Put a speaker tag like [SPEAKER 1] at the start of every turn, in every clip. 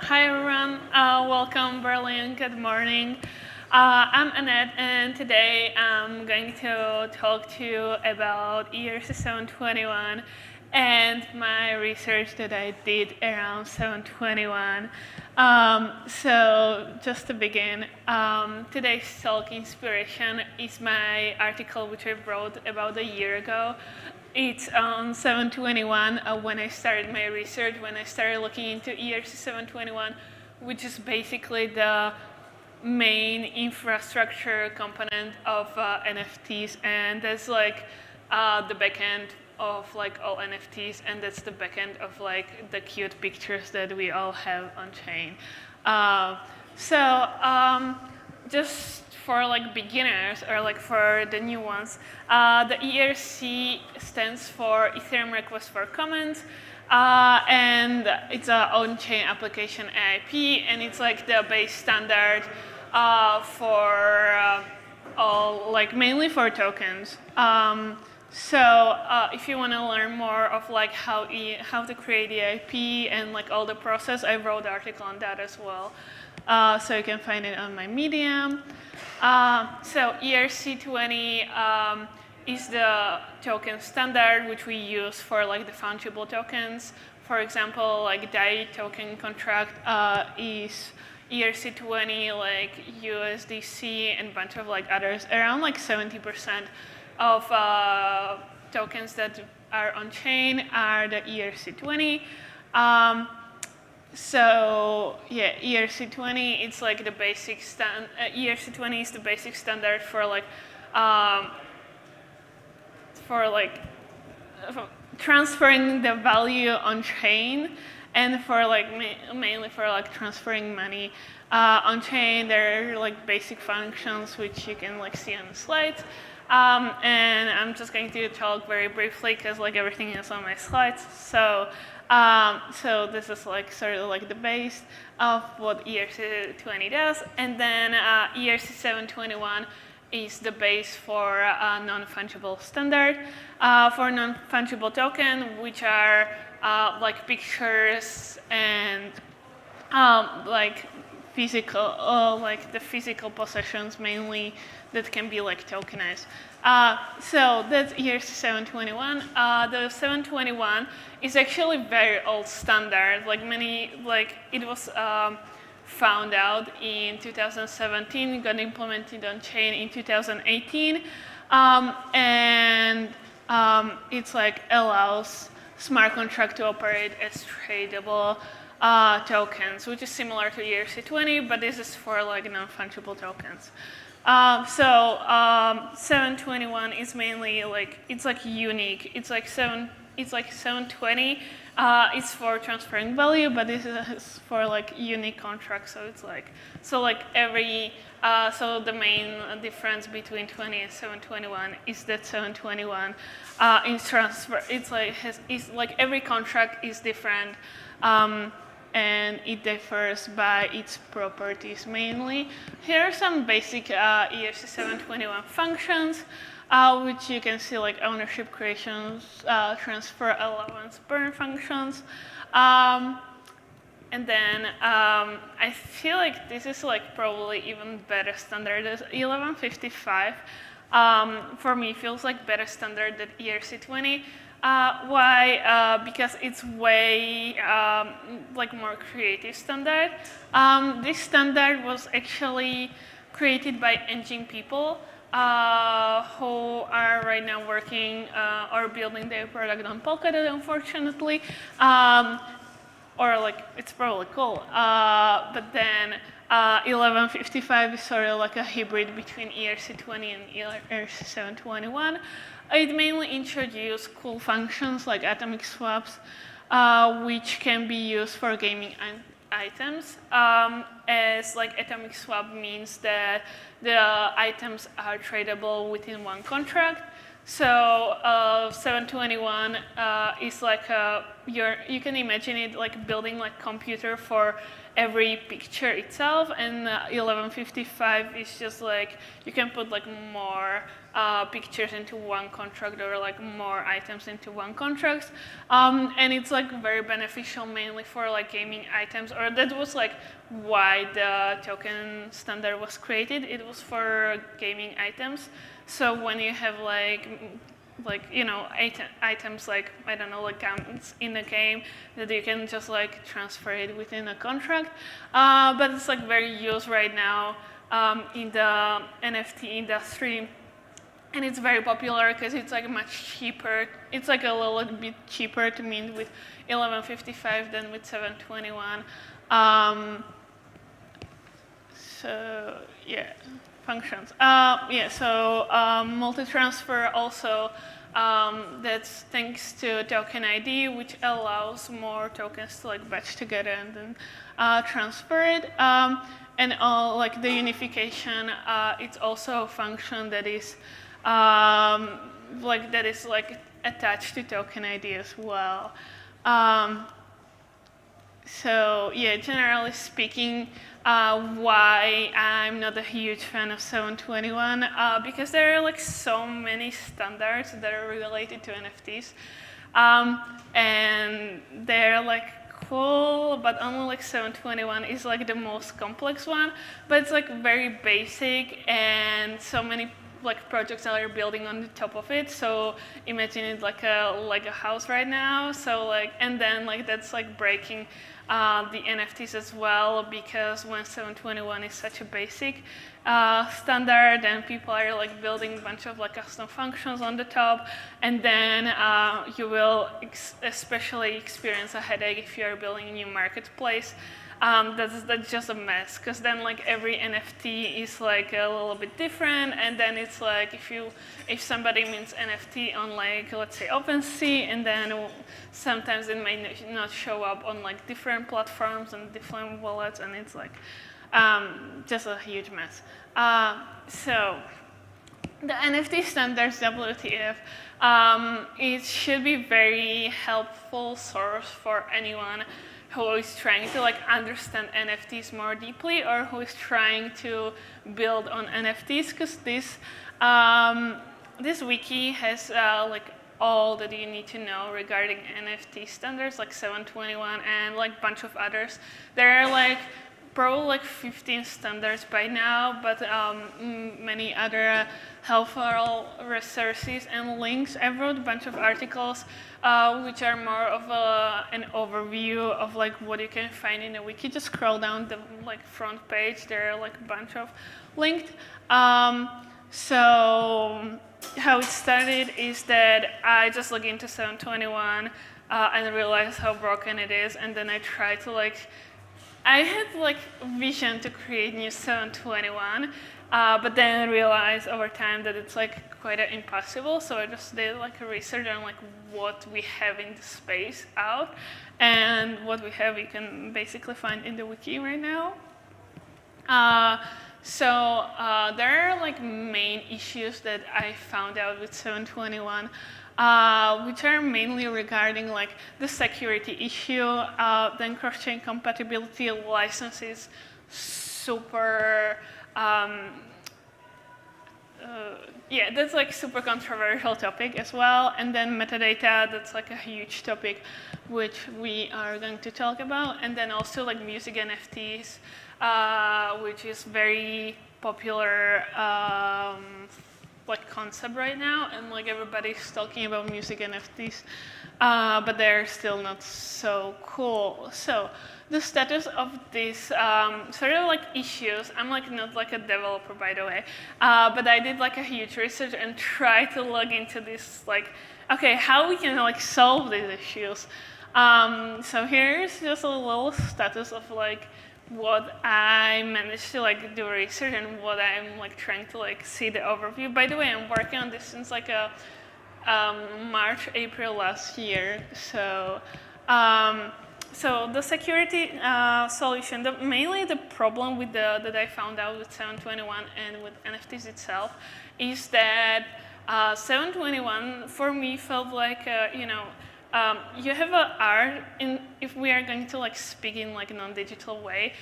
[SPEAKER 1] Hi everyone, welcome Berlin, good morning. I'm Anett and today I'm going to talk to you about ERC-721 and my research that I did around 721. So just to begin, today's talk inspiration is my article which I wrote about a year ago. It's on 721 when I started my research, when I started looking into ERC-721, which is basically the main infrastructure component of NFTs, and that's like the backend of like all NFTs, and that's the backend of like the cute pictures that we all have on chain. Just for like beginners or like for the new ones, the ERC stands for Ethereum Request for Comments, and it's an on-chain application AIP, and it's like the base standard for all, like mainly for tokens. If you want to learn more of like how to create the AIP and like all the process, I wrote an article on that as well. So you can find it on my Medium. So ERC-20 is the token standard which we use for like the fungible tokens. For example, like DAI token contract is ERC-20, like USDC and a bunch of like others. Around like 70% of tokens that are on chain are the ERC-20. So yeah, ERC-20 it's like the basic ERC-20 is the basic standard for transferring the value on chain, and for like mainly for like transferring money on chain. There are like basic functions which you can like see on the slides. And I'm just going to talk very briefly because like everything is on my slides. So this is like sort of like the base of what ERC-20 does, and then ERC-721 is the base for a non-fungible standard for non-fungible token, which are like pictures and like physical, like the physical possessions mainly that can be like tokenized. So that's ERC-721. The 721 is actually very old standard. It was found out in 2017, got implemented on chain in 2018, and it's like allows smart contract to operate as tradable tokens, which is similar to ERC-20, but this is for like non-fungible tokens. 721 is mainly like, it's like unique. It's like 720. It's for transferring value, but this is for like unique contracts. So it's like, so the main difference between 20 and 721 is that 721 in transfer, it's like every contract is different. And it differs by its properties mainly. Here are some basic ERC-721 functions, which you can see like ownership creations, transfer allowance, burn functions. And then I feel like this is like probably even better standard than 1155. For me, it feels like better standard than ERC-20. Why? Because it's way like more creative standard. This standard was actually created by engine people who are right now working or building their product on Polkadot, unfortunately. Or like it's probably cool. But then 1155 is sort of like a hybrid between ERC-20 and ERC-721. It mainly introduced cool functions like atomic swaps, which can be used for gaming items. As like atomic swap means that the items are tradable within one contract. So 721 is like a you can imagine it like building like computer for every picture itself, and 1155 is just like you can put like more pictures into one contract or like more items into one contract, and it's like very beneficial mainly for like gaming items, or that was like why the token standard was created. It was for gaming items. So when you have like you know items like I don't know like guns in a game, that you can just like transfer it within a contract, but it's like very used right now in the NFT industry. And it's very popular because it's like much cheaper. It's like a little bit cheaper to mint with 1155 than with 721. So yeah, functions. Yeah, so multi-transfer also, that's thanks to token ID, which allows more tokens to like batch together and then transfer it. And like the unification, it's also a function that is like attached to token ID as well. So yeah, generally speaking, why I'm not a huge fan of 721, because there are like so many standards that are related to NFTs, and they're like cool, but only like 721 is like the most complex one, but it's like very basic, and so many like projects are building on the top of it. So imagine it like a house right now. So like, and then like that's like breaking the NFTs as well, because when 721 is such a basic standard, and people are like building a bunch of like custom functions on the top, and then you will especially experience a headache if you are building a new marketplace. That's just a mess, because then like every NFT is like a little bit different, and then it's like if somebody mints NFT on like let's say OpenSea, and then sometimes it may not show up on like different platforms and different wallets, and it's like just a huge mess. So the NFT standards WTF, it should be very helpful source for anyone who is trying to like understand NFTs more deeply, or who is trying to build on NFTs, because this wiki has like all that you need to know regarding NFT standards, like 721 and like a bunch of others. There are like probably like 15 standards by now, but many other helpful resources and links. I wrote a bunch of articles which are more of an overview of like what you can find in a wiki. Just scroll down the like front page. There are like a bunch of linked. So how it started is that I just logged into 721 and realized how broken it is, and then I tried to like, I had like vision to create new 721, but then I realized over time that it's like quite impossible. So I just did like a research on like what we have in the space out, and what we have you can basically find in the wiki right now. So there are like main issues that I found out with 721, which are mainly regarding like the security issue, then cross-chain compatibility, licenses, super, yeah, that's like super controversial topic as well. And then metadata, that's like a huge topic, which we are going to talk about. And then also like music NFTs, which is very popular like concept right now, and like everybody's talking about music NFTs, but they're still not so cool. So the status of these sort of like issues, I'm like not like a developer by the way, but I did like a huge research and tried to log into this like, okay, how we can like solve these issues. So here's just a little status of like what I managed to like do research and what I'm like trying to like see the overview. By the way, I'm working on this since like March, April last year. So, so the security solution, mainly the problem with that I found out with 721 and with NFTs itself is that 721 for me felt like you know, you have a art, if we are going to like speak in like a non-digital way,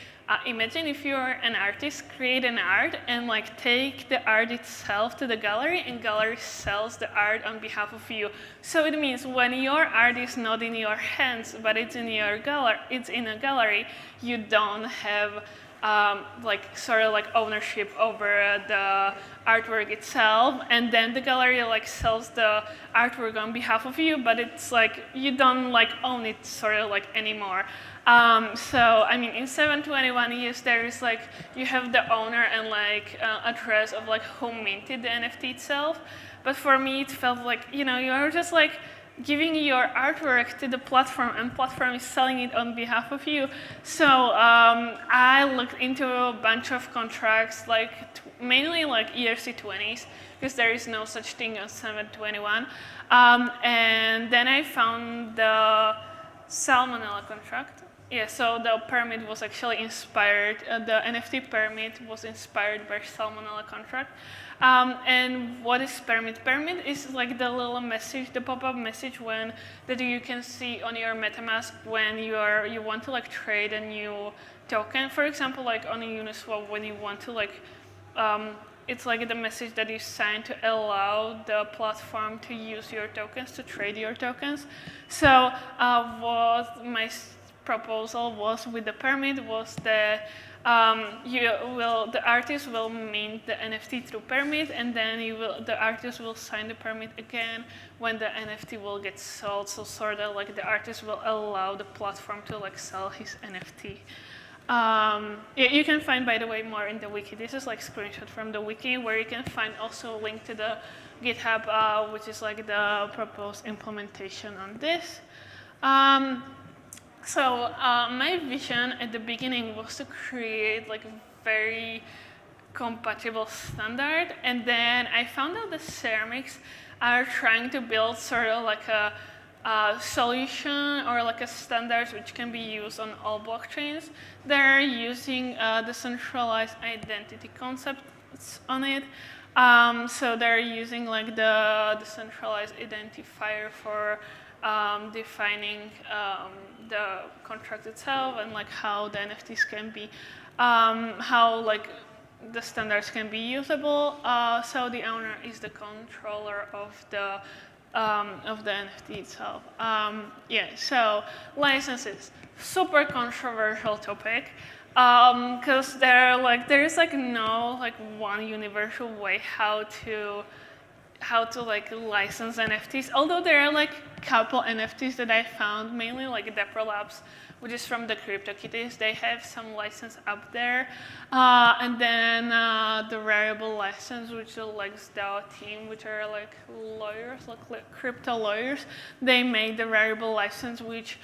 [SPEAKER 1] imagine if you're an artist, create an art and like take the art itself to the gallery, and gallery sells the art on behalf of you. So it means when your art is not in your hands, but it's in your gallery, it's in a gallery, you don't have like sort of like ownership over the artwork itself, and then the gallery like sells the artwork on behalf of you, but it's like you don't like own it sort of like anymore. So I mean, in 721, yes, there is like you have the owner and like address of like who minted the NFT itself, but for me it felt like, you know, you are just like giving your artwork to the platform, and platform is selling it on behalf of you. So I looked into a bunch of contracts, like mainly like ERC-20s, because there is no such thing as 721. And then I found the Salmonella contract. Yeah, so the permit was actually inspired, the NFT permit was inspired by Salmonella contract. And what is permit? Permit is like the little message, the pop-up message that you can see on your MetaMask when you want to like trade a new token. For example, like on a Uniswap, when you want to like, it's like the message that you sign to allow the platform to use your tokens, to trade your tokens. So what my proposal was with the permit was that the artist will mint the NFT through permit, and then the artist will sign the permit again when the NFT will get sold. So sort of like the artist will allow the platform to like sell his NFT. Yeah, you can find, by the way, more in the wiki. This is like screenshot from the wiki, where you can find also a link to the GitHub, which is like the proposed implementation on this. So my vision at the beginning was to create like a very compatible standard, and then I found out the Ceramics are trying to build sort of like a solution or like a standard which can be used on all blockchains. They're using decentralized identity concepts on it. So they're using like the decentralized identifier for defining the contract itself, and like how the NFTs can be, how like the standards can be usable. So the owner is the controller of the NFT itself. Yeah, so licenses, super controversial topic, because there is like no like one universal way how to like license NFTs. Although there are like couple NFTs that I found, mainly like Dapper Labs, which is from the CryptoKitties. They have some license up there, and then the variable license, which is the LexDAO team, which are like lawyers, like crypto lawyers. They made the variable license, which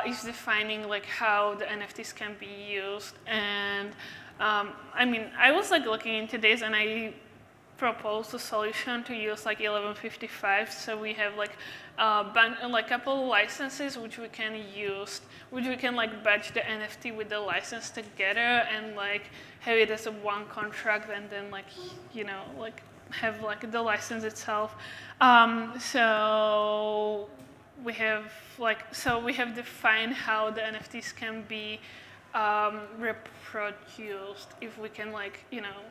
[SPEAKER 1] is defining like how the NFTs can be used. And I mean, I was like looking into this, and I proposed a solution to use like 1155, so we have like a couple of licenses which we can use, which we can like batch the NFT with the license together and like have it as a one contract, and then like, you know, like have like the license itself. So we have defined how the NFTs can be reproduced, if we can like, you know,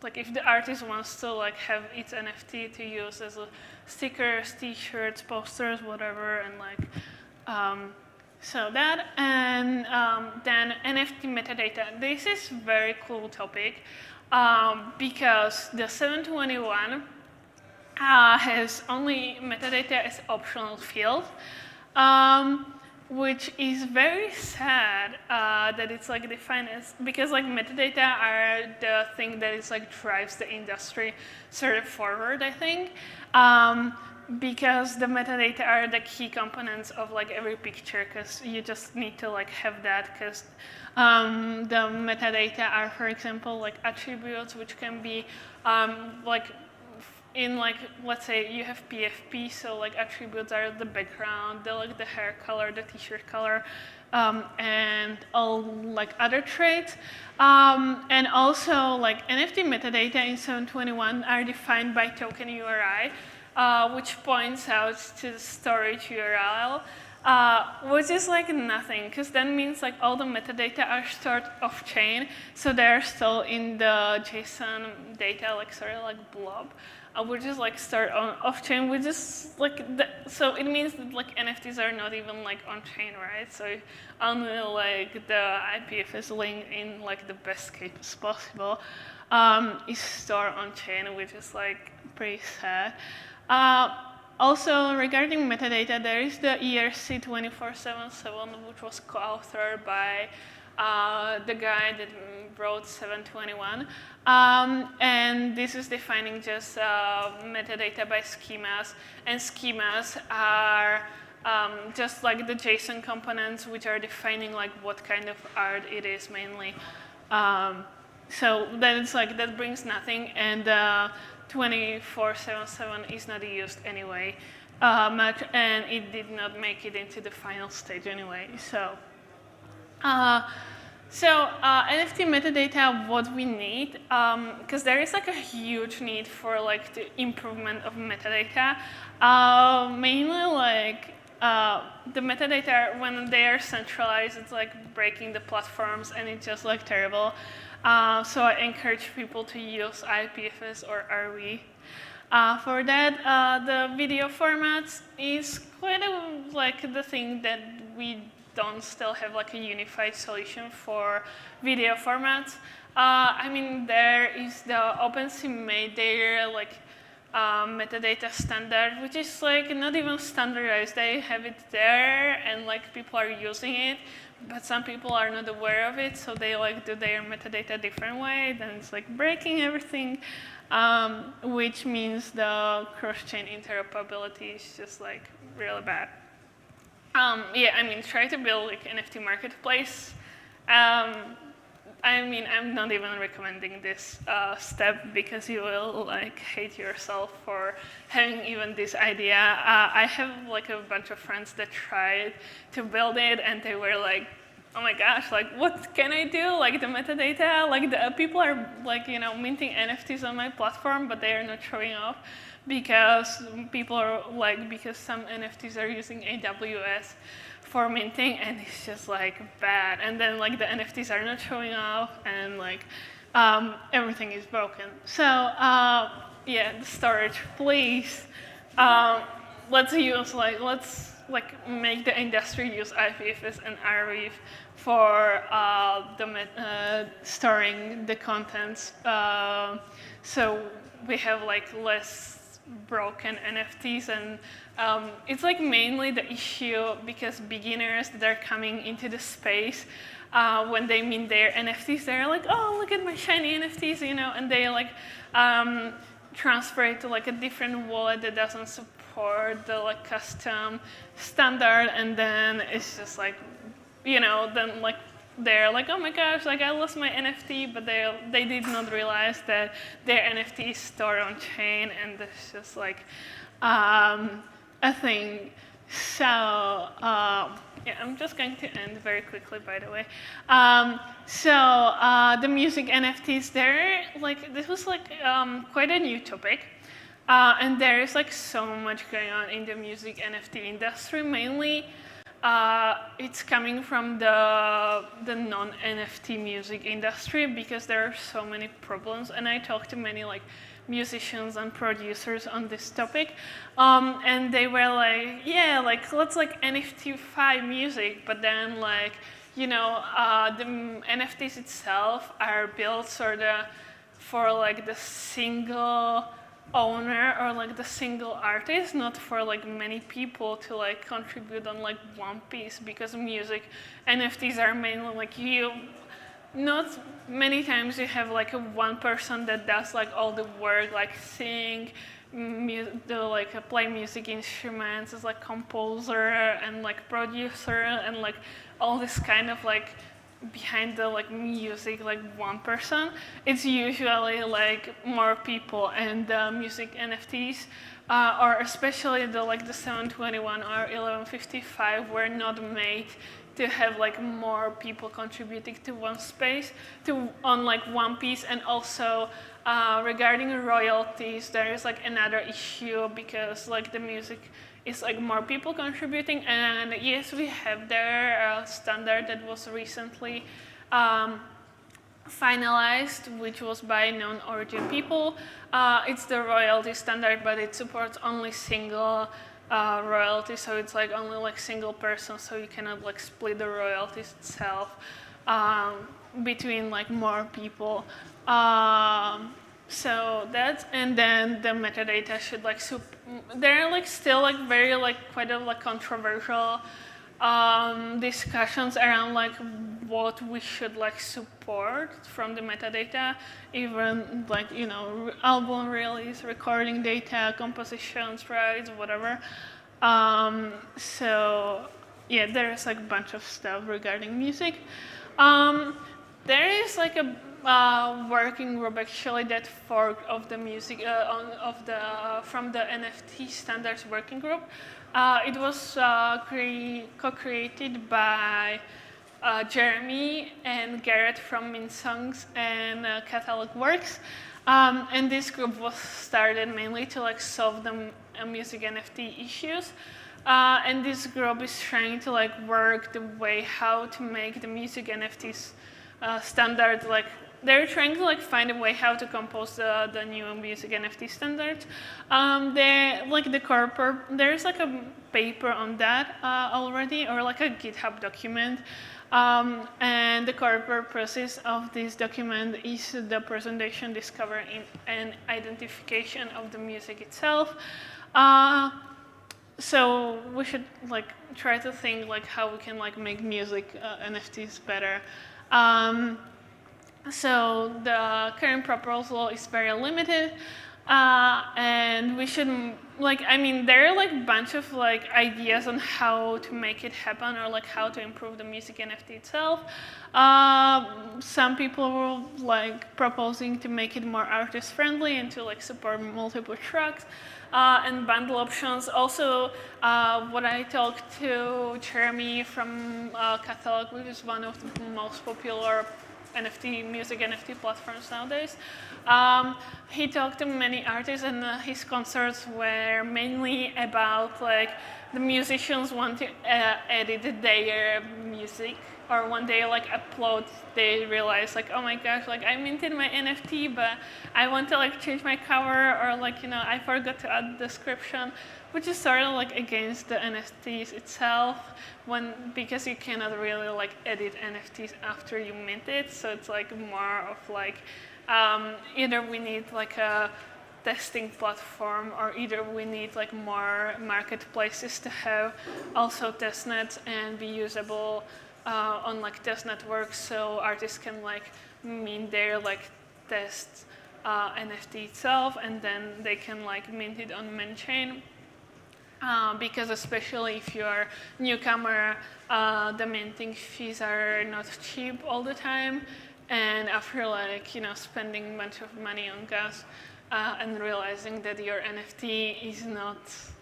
[SPEAKER 1] like if the artist wants to like have its NFT to use as a stickers, t-shirts, posters, whatever, and like so that, and then NFT metadata. This is very cool topic because the 721 has only metadata as optional field. Which is very sad that it's like defined as, because like metadata are the thing that is like drives the industry sort of forward, I think, because the metadata are the key components of like every picture, because you just need to like have that, because the metadata are, for example, like attributes which can be like in like, let's say you have PFP, so like attributes are the background, the hair color, the t-shirt color, and all like other traits. And also like NFT metadata in 721 are defined by token URI. which points out to the storage URL, which is like nothing, because that means like all the metadata are stored off-chain, so they're still in the JSON data, like sort of like blob, which is like stored on off-chain, which is like so it means that like NFTs are not even like on-chain, right? So only like the IPFS link in like the best case possible is stored on-chain, which is like pretty sad. Also, regarding metadata, there is the ERC-20 which was co-authored by the guy that wrote 721. And this is defining just metadata by schemas. And schemas are just like the JSON components, which are defining like what kind of art it is mainly. So that's like, that brings nothing. And 2477 is not used anyway much, and it did not make it into the final stage anyway. So, NFT metadata, what we need, because there is like a huge need for like the improvement of metadata. Mainly like the metadata, when they are centralized, it's like breaking the platforms, and it's just like terrible. So I encourage people to use IPFS or RV. For that, the video formats is quite like the thing that we don't still have like a unified solution for video formats. I mean, there is the OpenSea made their like metadata standard, which is like not even standardized. They have it there, and like people are using it, but some people are not aware of it, so they like do their metadata a different way. Then it's like breaking everything, which means the cross-chain interoperability is just like really bad. Yeah, I mean, try to build like NFT marketplace. I mean, I'm not even recommending this step, because you will like hate yourself for having even this idea. I have like a bunch of friends that tried to build it, and they were like, oh my gosh, like what can I do? Like the metadata, like the people are like, you know, minting NFTs on my platform, but they are not showing off because people are like, because some NFTs are using AWS for minting, and it's just like bad. And then like the NFTs are not showing off, and like everything is broken. So yeah, the storage, please. Let's use let's make the industry use IPFS and RWIF for storing the contents. So we have like less broken NFTs, and it's like mainly the issue because beginners that are coming into the space, when they mint their NFTs, they're like, oh, look at my shiny NFTs, you know, and they like transfer it to like a different wallet that doesn't support the like custom standard, and then it's just like, you know, then like they're like, oh my gosh, like I lost my NFT, but they did not realize that their NFT is stored on chain, and it's just like a thing. So yeah, I'm just going to end very quickly, by the way. The music NFTs, there, like this was like quite a new topic. And there is like so much going on in the music NFT industry. Mainly, it's coming from the non-NFT music industry, because there are so many problems. And I talked to many like musicians and producers on this topic, and they were like, yeah, like let's like NFTify music, but then like, you know, the NFTs itself are built sort of for like the single owner or like the single artist, not for like many people to like contribute on like one piece, because music NFTs are mainly like not many times you have like a one person that does like all the work, like sing, play music instruments, as like composer and like producer and like all this kind of like behind the like music, like one person. It's usually like more people, and the music NFTs or especially the 721 or 1155 were not made to have like more people contributing to one space, on like one piece. And also regarding royalties, there is like another issue because like the music is like more people contributing. And yes, we have their standard that was recently finalized, which was by non-origin people. It's the royalty standard, but it supports only single royalty, so it's like only like single person, so you cannot like split the royalties itself between like more people. So that's, and then the metadata should like they're like still like very like quite a like controversial discussions around like what we should like support from the metadata, even like, you know, album release, recording data, compositions, rights, whatever. So yeah, there's like a bunch of stuff regarding music. There is like a working group actually that forked of the music from the NFT standards working group. It was co-created by Jeremy and Garrett from MinSongs and Catalog Works. And this group was started mainly to like solve the music NFT issues. And this group is trying to like work the way how to make the music NFTs standard. Like they're trying to like find a way how to compose the new music NFT standards. There's like a paper on that already, or like a GitHub document. And the core purpose of this document is the presentation, discovery, and identification of the music itself. So we should like try to think like how we can like make music NFTs better. So the current proposal is very limited. And we should, like, I mean, there are like a bunch of like ideas on how to make it happen, or like how to improve the music NFT itself. Some people were like proposing to make it more artist friendly and to like support multiple tracks and bundle options. Also, what I talked to Jeremy from Catalog, which is one of the most popular music NFT platforms nowadays. He talked to many artists, and his concerns were mainly about like the musicians want to edit their music, or when they like upload, they realize like, oh my gosh, like I minted my NFT, but I want to like change my cover, or like, you know, I forgot to add the description, which is sort of like against the NFTs itself, because you cannot really like edit NFTs after you mint it. So it's like more of like either we need like a testing platform, or either we need like more marketplaces to have also testnets and be usable on like test networks, so artists can like mint their like test NFT itself, and then they can like mint it on main chain. Because especially if you're a newcomer, the minting fees are not cheap all the time. And after like, you know, spending a bunch of money on gas and realizing that your NFT is not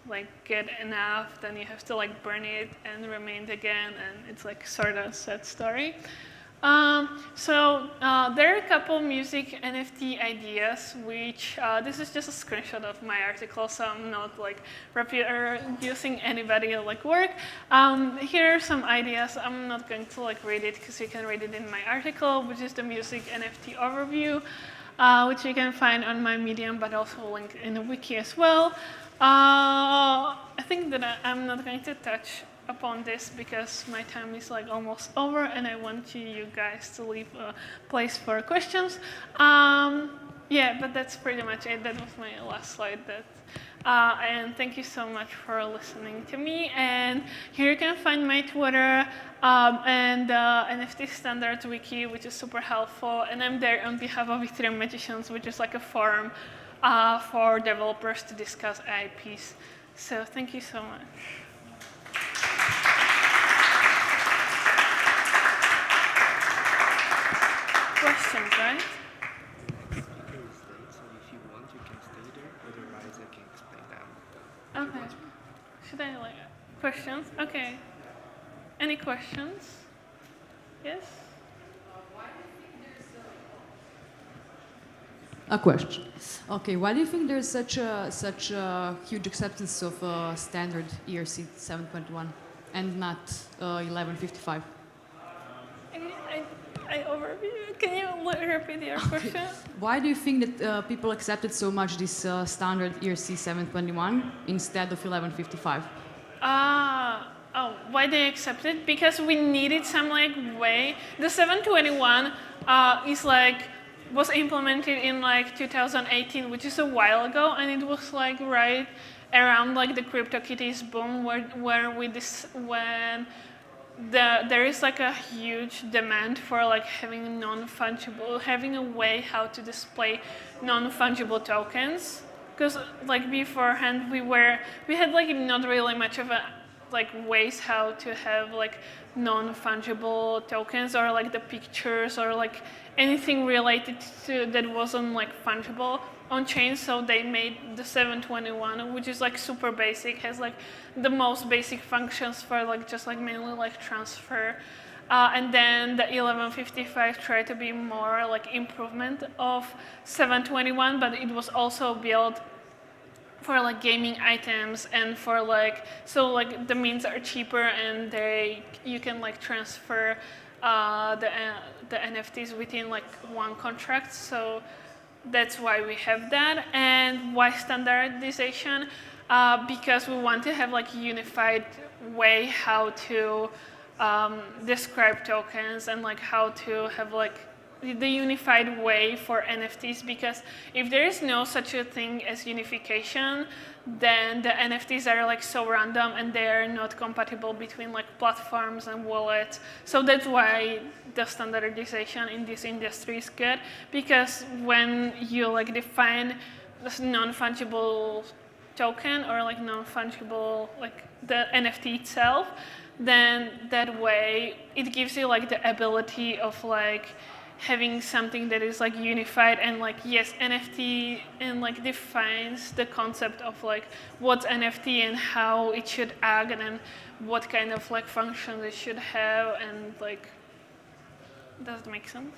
[SPEAKER 1] like good enough, then you have to like burn it and remint again, and it's like sort of a sad story. So there are a couple music NFT ideas, which this is just a screenshot of my article, so I'm not like reproducing anybody like work. Here are some ideas. I'm not going to like read it because you can read it in my article, which is the music NFT overview, which you can find on my Medium, but also linked in the wiki as well. I think that I'm not going to touch upon this because my time is like almost over, and I want you guys to leave a place for questions. Yeah, but that's pretty much it. That was my last slide. And thank you so much for listening to me. And here you can find my Twitter and NFT Standards Wiki, which is super helpful. And I'm there on behalf of Ethereum Magicians, which is like a forum for developers to discuss IPs. So thank you so much. Questions, right?
[SPEAKER 2] Speaker is late, so if you want, you can stay there. Otherwise, I can explain now.
[SPEAKER 1] Okay. Should I like questions? Okay. Any questions? questions? Yes?
[SPEAKER 3] A question. Okay, why do you think there's such a huge acceptance of standard ERC 721 and not 1155?
[SPEAKER 1] I overview. Can you repeat your question?
[SPEAKER 3] Why do you think that people accepted so much this standard ERC 721 instead of 1155?
[SPEAKER 1] Why they accept it? Because we needed some like way. The 721 is like was implemented in like 2018, which is a while ago, and it was like right around like the CryptoKitties boom, when there is like a huge demand for like having non-fungible, having a way how to display non-fungible tokens. Because like beforehand we had like not really much of a like ways how to have like non-fungible tokens or like the pictures or like anything related to that wasn't like fungible on chain. So they made the 721, which is like super basic, has like the most basic functions for like just like mainly like transfer. And then the 1155 tried to be more like improvement of 721, but it was also built for like gaming items and for like, so like the means are cheaper and you can like transfer the NFTs within like one contract. So that's why we have that. And why standardization? Because we want to have like a unified way how to describe tokens and like how to have like the unified way for NFTs, because if there is no such a thing as unification, then the NFTs are like so random and they are not compatible between like platforms and wallets. So that's why the standardization in this industry is good, because when you like define this non-fungible token or like non-fungible like the NFT itself, then that way it gives you like the ability of like having something that is like unified and like, yes, NFT and like defines the concept of like what's NFT and how it should act and what kind of like functions it should have, and like, does it make sense?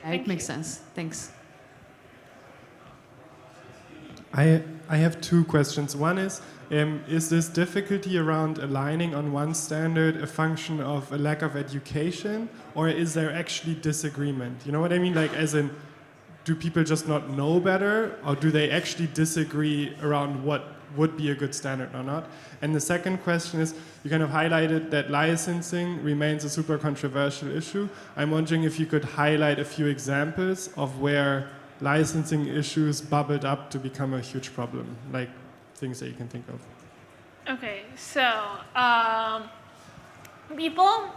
[SPEAKER 3] It makes sense. Thanks.
[SPEAKER 4] I have two questions. One is this difficulty around aligning on one standard a function of a lack of education, or is there actually disagreement? You know what I mean? Like, as in, do people just not know better, or do they actually disagree around what would be a good standard or not? And the second question is, you kind of highlighted that licensing remains a super controversial issue. I'm wondering if you could highlight a few examples of where licensing issues bubbled up to become a huge problem, like things that you can think of.
[SPEAKER 1] Okay, so people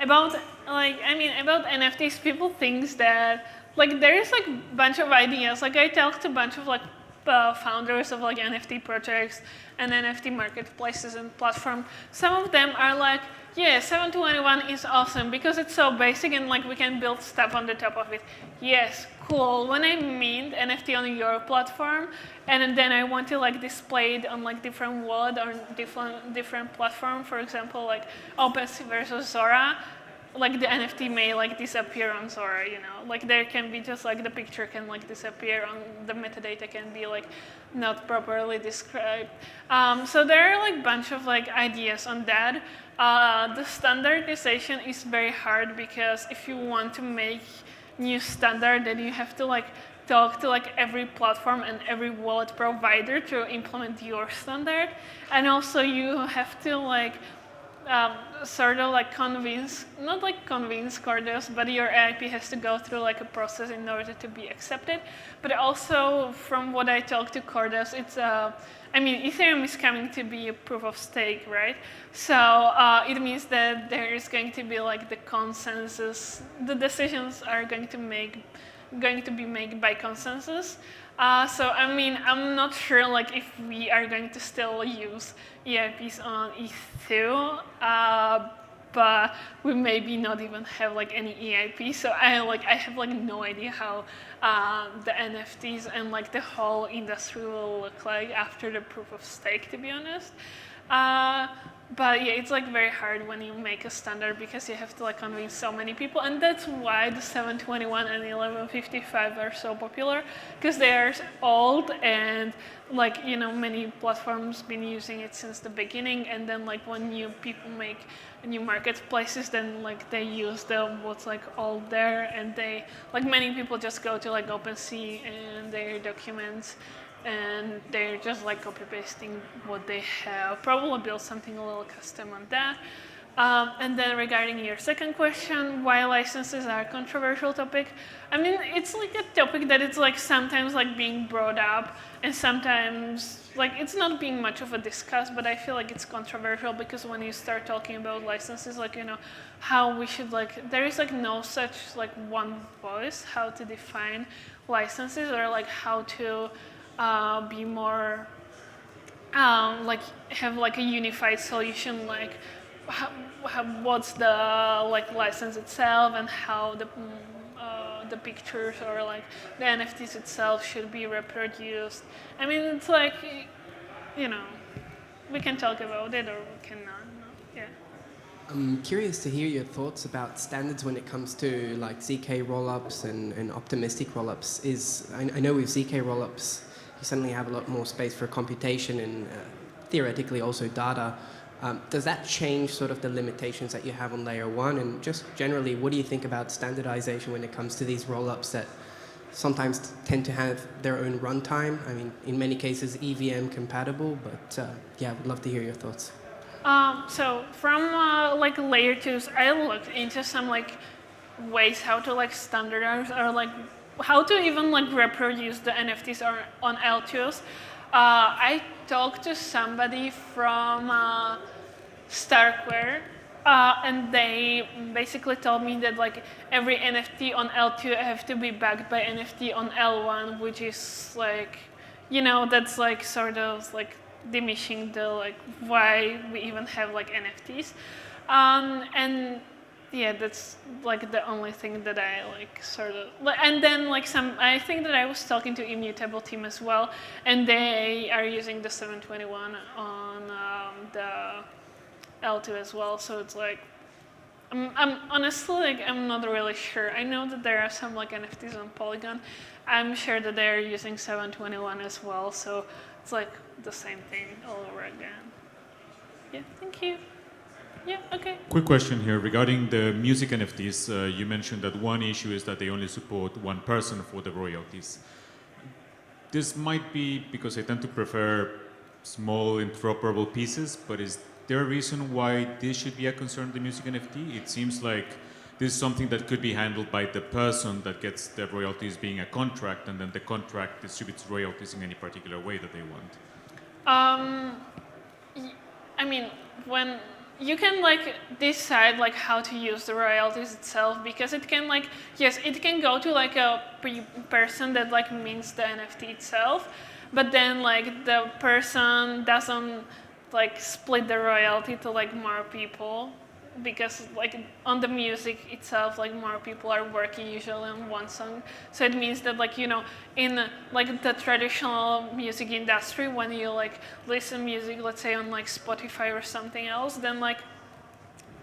[SPEAKER 1] about NFTs, people thinks that like there is like a bunch of ideas. Like I talked to a bunch of like founders of like NFT projects and NFT marketplaces and platforms. Some of them are like, yeah, 721 is awesome because it's so basic and like we can build stuff on the top of it. Yes, cool. When I mint NFT on your platform and then I want to like display it on like different wallet or different platform, for example, like OpenSea versus Zora, like the NFT may like disappear on Zora, you know, like there can be just like the picture can like disappear on the metadata can be like not properly described. So there are like bunch of like ideas on that. The standardization is very hard because if you want to make new standard, then you have to like talk to like every platform and every wallet provider to implement your standard, and also you have to like sort of like not like convince Cordos, but your AIP has to go through like a process in order to be accepted. But also from what I talked to Cordos, it's Ethereum is coming to be a proof of stake, right? So it means that there is going to be like the consensus, the decisions are going to be made by consensus. So I'm not sure like if we are going to still use EIPs on ETH2, but we maybe not even have like any EIP. So I have like no idea how the NFTs and like the whole industry will look like after the proof of stake, to be honest. But yeah, it's like very hard when you make a standard because you have to like convince so many people, and that's why the 721 and 1155 are so popular, because they are old and like many platforms been using it since the beginning, and then like when new people make new marketplaces, then like they use what's like old there, and they like many people just go to like OpenSea and their documents, and they're just like copy pasting what they have, probably build something a little custom on that. And then regarding your second question, why licenses are a controversial topic, I mean, it's like a topic that it's like sometimes like being brought up, and sometimes like it's not being much of a discuss, but I feel like it's controversial because when you start talking about licenses, like how we should like, there is like no such like one voice how to define licenses, or like how to be more like have like a unified solution, like what's the like license itself, and how the pictures or like the NFTs itself should be reproduced. I mean, it's like we can talk about it or we cannot. No? Yeah.
[SPEAKER 2] I'm curious to hear your thoughts about standards when it comes to like ZK rollups and optimistic rollups. I know with ZK rollups you suddenly have a lot more space for computation and theoretically also data. Does that change sort of the limitations that you have on layer one? And just generally, what do you think about standardization when it comes to these rollups that sometimes tend to have their own runtime? I mean, in many cases, EVM compatible, but yeah, I would love to hear your thoughts.
[SPEAKER 1] So from like layer twos, I looked into some like ways how to like standardize or like how to even like reproduce the NFTs on L2s. I talked to somebody from Starkware, and they basically told me that like every NFT on L2 have to be backed by NFT on L1, which is like, that's like sort of like diminishing the like why we even have like NFTs, and yeah, that's like the only thing that I like sort of, and then like I think that I was talking to Immutable team as well, and they are using the 721 on the L2 as well, so it's like, I'm honestly like, I'm not really sure. I know that there are some like NFTs on Polygon. I'm sure that they're using 721 as well, so it's like the same thing all over again. Yeah, thank you. Yeah, okay.
[SPEAKER 5] Quick question here regarding the music NFTs. You mentioned that one issue is that they only support one person for the royalties. This might be because they tend to prefer small interoperable pieces, but is there a reason why this should be a concern, the music NFT? It seems like this is something that could be handled by the person that gets the royalties being a contract, and then the contract distributes royalties in any particular way that they want.
[SPEAKER 1] I mean, when you can like decide like how to use the royalties itself, because it can like, yes, it can go to like a person that like mints the NFT itself, but then like the person doesn't like split the royalty to like more people, because like on the music itself, like more people are working usually on one song. So it means that like, in like the traditional music industry, when you like listen music, let's say on like Spotify or something else, then like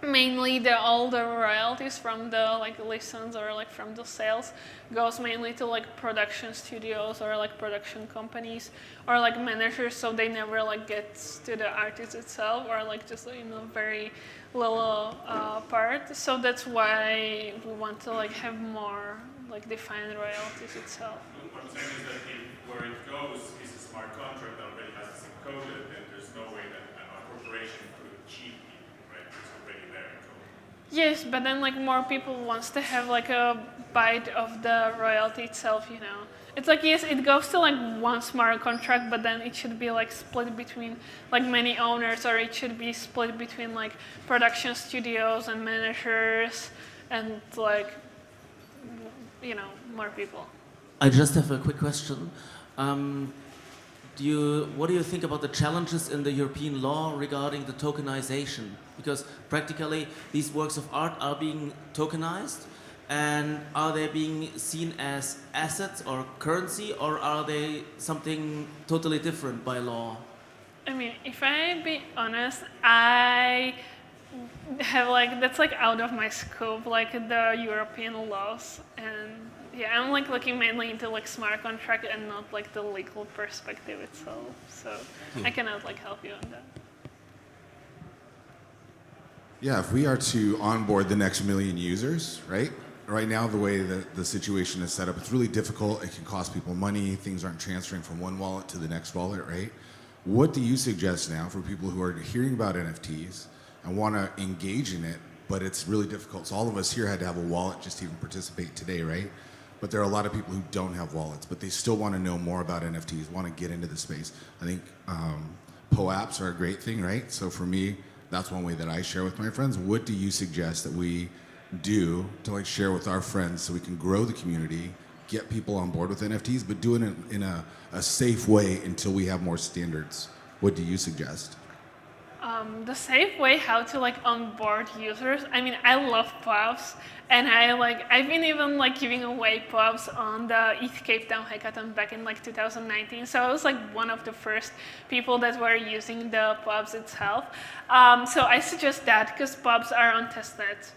[SPEAKER 1] mainly all the royalties from the like listens or like from the sales goes mainly to like production studios or like production companies or like managers, so they never like gets to the artist itself, or like just very little part. So that's why we want to like have more like defined royalties itself.
[SPEAKER 5] What I'm saying is that where it goes is a smart contract that already has this encoded, and there's no way that a corporation could cheat people, right? It's already there encoded.
[SPEAKER 1] Yes, but then like more people wants to have like a bite of the royalty itself, It's like, yes, it goes to like one smart contract, but then it should be like split between like many owners, or it should be split between like production studios and managers and like, more people.
[SPEAKER 6] I just have a quick question. What do you think about the challenges in the European law regarding the tokenization? Because practically these works of art are being tokenized, and are they being seen as assets or currency, or are they something totally different by law?
[SPEAKER 1] I mean, if I be honest, I have like, that's like out of my scope, like the European laws. And yeah, I'm like looking mainly into like smart contract and not like the legal perspective itself. So I cannot like help you on that.
[SPEAKER 7] Yeah, if we are to onboard the next million users, right? Right now, the way that the situation is set up, it's really difficult. It can cost people money. Things aren't transferring from one wallet to the next wallet, right? What do you suggest now for people who are hearing about NFTs and want to engage in it, but it's really difficult? So all of us here had to have a wallet just to even participate today, right? But there are a lot of people who don't have wallets, but they still want to know more about NFTs, want to get into the space. I think POAPs are a great thing, right? So for me, that's one way that I share with my friends. What do you suggest that we do to like share with our friends so we can grow the community, get people on board with NFTs, but do it in a safe way until we have more standards? What do you suggest?
[SPEAKER 1] The safe way how to like onboard users. I mean, I love POAPs, and I've been even like giving away POAPs on the ETH Cape Town hackathon back in like 2019. So I was like one of the first people that were using the POAPs itself. So I suggest that because POAPs are on testnet.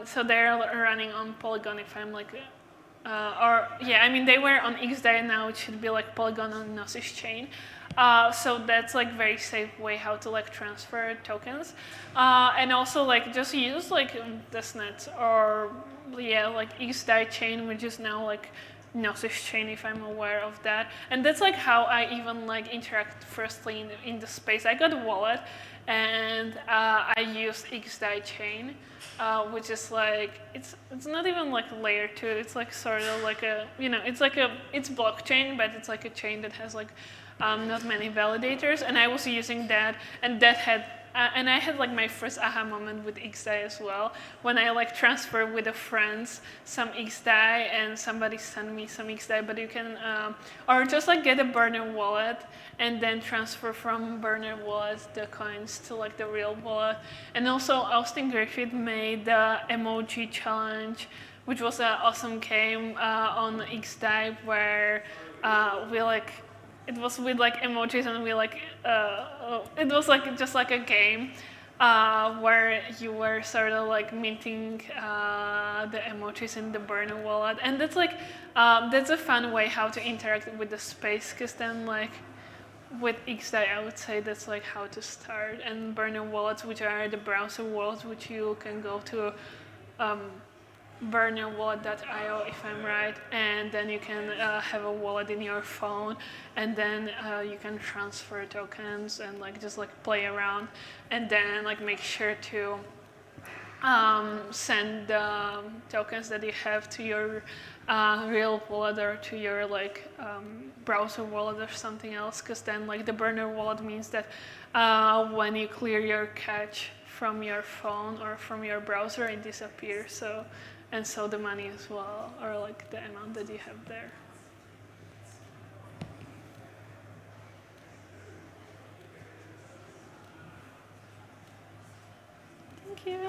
[SPEAKER 1] So they're running on Polygon if I'm like, I mean they were on XDAI, now it should be like Polygon on Gnosis chain. So that's like very safe way how to like transfer tokens, and also like just use like testnet or like XDAI chain, which is now like Gnosis chain if I'm aware of that. And that's like how I even like interact firstly in the space. I got a wallet and I used XDAI chain, which is like it's not even like layer 2. It's like sort of like a it's blockchain, but it's like a chain that has like not many validators, and I was using that, and that had and I had like my first aha moment with XDAI as well, when I like transferred with a friends some XDAI and somebody sent me some XDAI, but you can or just like get a burner wallet and then transfer from burner wallet the coins to like the real wallet. And also Austin Griffith made the emoji challenge, which was an awesome game on XDAI where it was with like emojis, and it was like just like a game where you were sort of like minting the emojis in the burner wallet. And that's like that's a fun way how to interact with the space, because then like with XDAI I would say that's like how to start. And burner wallets, which are the browser wallets, which you can go to burnerwallet.io if I'm right, and then you can have a wallet in your phone, and then you can transfer tokens and like just like play around, and then like make sure to send the tokens that you have to your real wallet or to your like browser wallet or something else, because then like the burner wallet means that when you clear your cache from your phone or from your browser, it disappears. And so the money as well, or like the amount that you have there. Thank you.